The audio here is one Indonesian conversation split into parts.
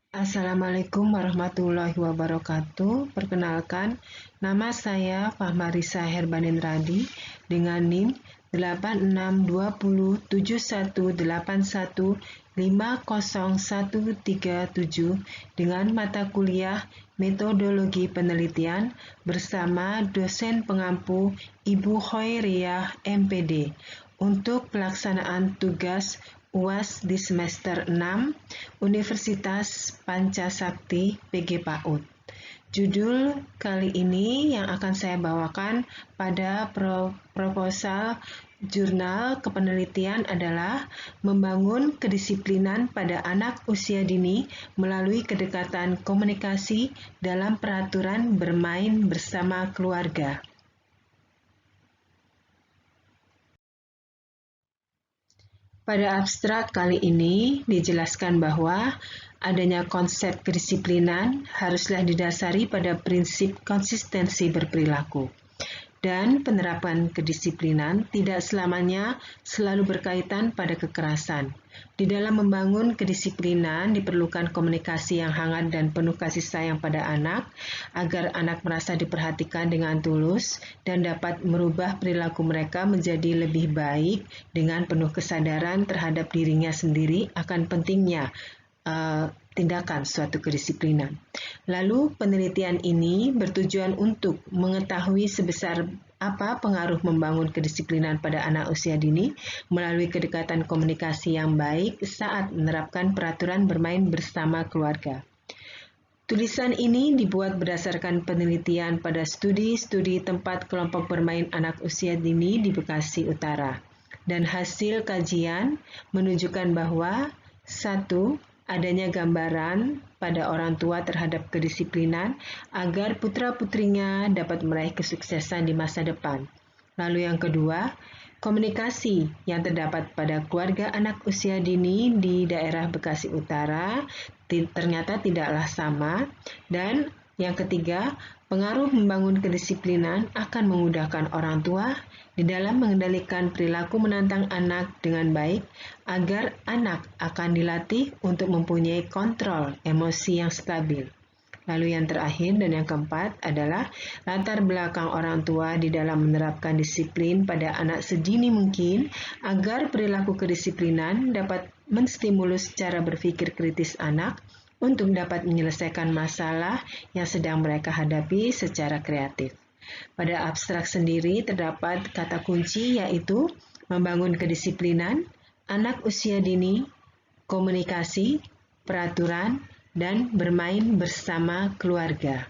Assalamualaikum warahmatullahi wabarakatuh. Perkenalkan, nama saya Fahmarisa Herbaninradi dengan NIM 862071815037 dengan mata kuliah Metodologi Penelitian bersama dosen pengampu Ibu Khoiriyah MPD untuk pelaksanaan tugas UAS di semester 6 Universitas Pancasakti PG PAUD. Judul kali ini yang akan saya bawakan pada proposal jurnal kepenelitian adalah membangun kedisiplinan pada anak usia dini melalui kedekatan komunikasi dalam peraturan bermain bersama keluarga. Pada abstrak kali ini dijelaskan bahwa adanya konsep kedisiplinan haruslah didasari pada prinsip konsistensi berperilaku. Dan penerapan kedisiplinan tidak selamanya selalu berkaitan pada kekerasan. Di dalam membangun kedisiplinan diperlukan komunikasi yang hangat dan penuh kasih sayang pada anak, agar anak merasa diperhatikan dengan tulus dan dapat merubah perilaku mereka menjadi lebih baik dengan penuh kesadaran terhadap dirinya sendiri akan pentingnya tindakan suatu kedisiplinan. Lalu penelitian ini bertujuan untuk mengetahui sebesar apa pengaruh membangun kedisiplinan pada anak usia dini melalui kedekatan komunikasi yang baik saat menerapkan peraturan bermain bersama keluarga. Tulisan ini dibuat berdasarkan penelitian pada studi tempat kelompok bermain anak usia dini di Bekasi Utara. Dan hasil kajian menunjukkan bahwa 1. Adanya gambaran pada orang tua terhadap kedisiplinan agar putra-putrinya dapat meraih kesuksesan di masa depan. Lalu yang kedua, komunikasi yang terdapat pada keluarga anak usia dini di daerah Bekasi Utara ternyata tidaklah sama. Dan yang ketiga, pengaruh membangun kedisiplinan akan memudahkan orang tua di dalam mengendalikan perilaku menantang anak dengan baik agar anak akan dilatih untuk mempunyai kontrol emosi yang stabil. Lalu yang terakhir dan yang keempat adalah latar belakang orang tua di dalam menerapkan disiplin pada anak sedini mungkin agar perilaku kedisiplinan dapat menstimulus cara berpikir kritis anak untuk dapat menyelesaikan masalah yang sedang mereka hadapi secara kreatif. Pada abstrak sendiri terdapat kata kunci yaitu membangun kedisiplinan, anak usia dini, komunikasi, peraturan, dan bermain bersama keluarga.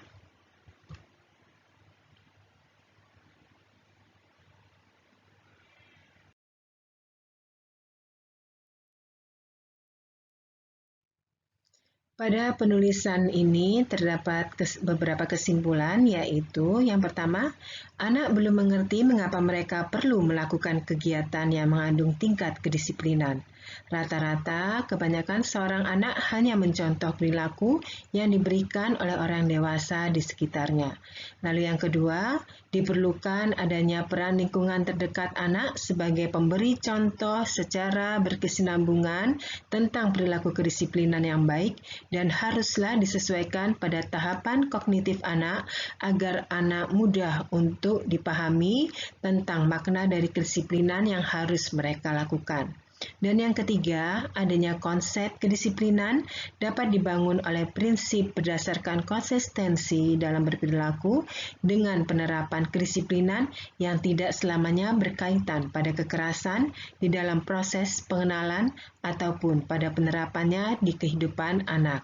Pada penulisan ini terdapat beberapa kesimpulan, yaitu yang pertama, anak belum mengerti mengapa mereka perlu melakukan kegiatan yang mengandung tingkat kedisiplinan. Rata-rata, kebanyakan seorang anak hanya mencontoh perilaku yang diberikan oleh orang dewasa di sekitarnya. Lalu yang kedua, diperlukan adanya peran lingkungan terdekat anak sebagai pemberi contoh secara berkesinambungan tentang perilaku kedisiplinan yang baik dan haruslah disesuaikan pada tahapan kognitif anak agar anak mudah untuk dipahami tentang makna dari kedisiplinan yang harus mereka lakukan. Dan yang ketiga, adanya konsep kedisiplinan dapat dibangun oleh prinsip berdasarkan konsistensi dalam berperilaku dengan penerapan kedisiplinan yang tidak selamanya berkaitan pada kekerasan di dalam proses pengenalan ataupun pada penerapannya di kehidupan anak.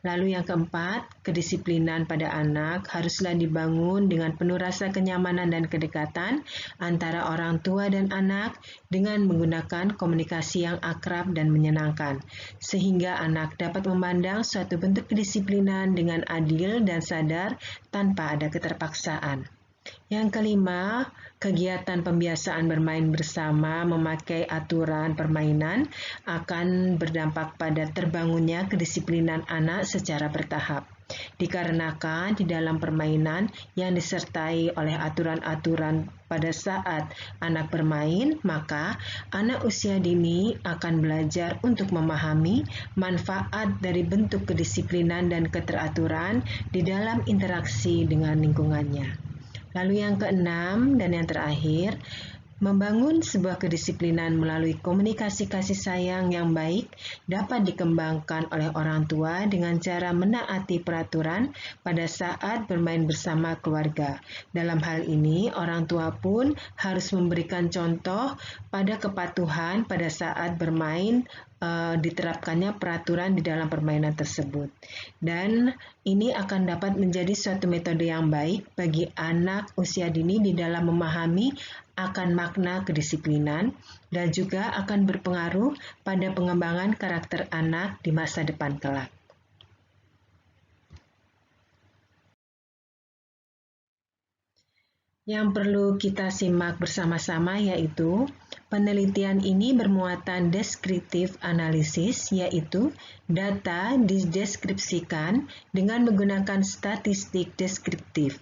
Lalu yang keempat, kedisiplinan pada anak haruslah dibangun dengan penuh rasa kenyamanan dan kedekatan antara orang tua dan anak dengan menggunakan komunikasi yang akrab dan menyenangkan, sehingga anak dapat memandang suatu bentuk kedisiplinan dengan adil dan sadar tanpa ada keterpaksaan. Yang kelima, kegiatan pembiasaan bermain bersama memakai aturan permainan akan berdampak pada terbangunnya kedisiplinan anak secara bertahap. Dikarenakan di dalam permainan yang disertai oleh aturan-aturan pada saat anak bermain, maka anak usia dini akan belajar untuk memahami manfaat dari bentuk kedisiplinan dan keteraturan di dalam interaksi dengan lingkungannya. Lalu yang keenam dan yang terakhir, membangun sebuah kedisiplinan melalui komunikasi kasih sayang yang baik dapat dikembangkan oleh orang tua dengan cara menaati peraturan pada saat bermain bersama keluarga. Dalam hal ini, orang tua pun harus memberikan contoh pada kepatuhan pada saat bermain diterapkannya peraturan di dalam permainan tersebut. Dan ini akan dapat menjadi suatu metode yang baik bagi anak usia dini di dalam memahami akan makna kedisiplinan dan juga akan berpengaruh pada pengembangan karakter anak di masa depan kelak. Yang perlu kita simak bersama-sama yaitu penelitian ini bermuatan deskriptif analisis, yaitu data dideskripsikan dengan menggunakan statistik deskriptif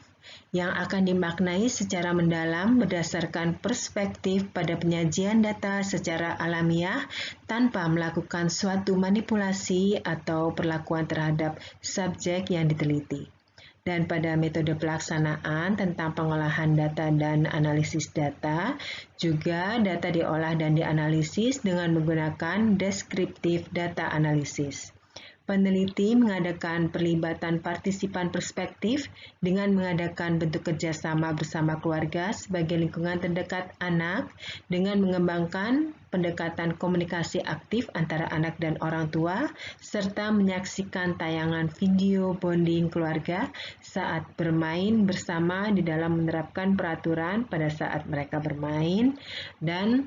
yang akan dimaknai secara mendalam berdasarkan perspektif pada penyajian data secara alamiah tanpa melakukan suatu manipulasi atau perlakuan terhadap subjek yang diteliti. Dan pada metode pelaksanaan tentang pengolahan data dan analisis data, juga data diolah dan dianalisis dengan menggunakan deskriptif data analisis. Peneliti mengadakan perlibatan partisipan perspektif dengan mengadakan bentuk kerjasama bersama keluarga sebagai lingkungan terdekat anak dengan mengembangkan pendekatan komunikasi aktif antara anak dan orang tua, serta menyaksikan tayangan video bonding keluarga saat bermain bersama di dalam menerapkan peraturan pada saat mereka bermain, dan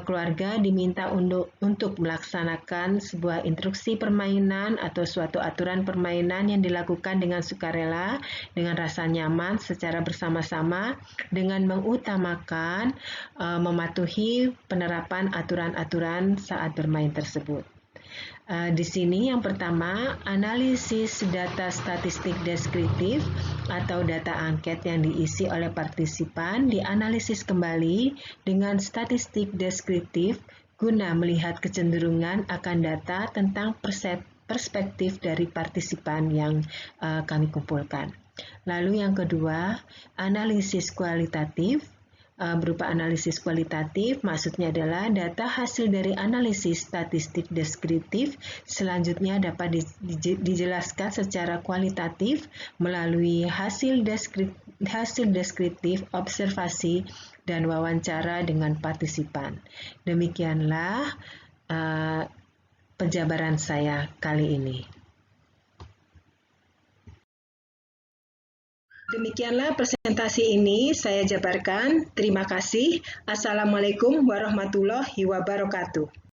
keluarga diminta untuk melaksanakan sebuah instruksi permainan atau suatu aturan permainan yang dilakukan dengan sukarela, dengan rasa nyaman secara bersama-sama, dengan mengutamakan mematuhi penerapan aturan-aturan saat bermain tersebut. Di sini yang pertama, analisis data statistik deskriptif atau data angket yang diisi oleh partisipan dianalisis kembali dengan statistik deskriptif guna melihat kecenderungan akan data tentang perspektif dari partisipan yang kami kumpulkan. Lalu yang kedua, analisis kualitatif. Berupa analisis kualitatif, maksudnya adalah data hasil dari analisis statistik deskriptif selanjutnya dapat dijelaskan secara kualitatif melalui hasil deskriptif observasi dan wawancara dengan partisipan. Demikianlah penjabaran saya kali ini. Demikianlah presentasi ini saya jabarkan. Terima kasih. Assalamualaikum warahmatullahi wabarakatuh.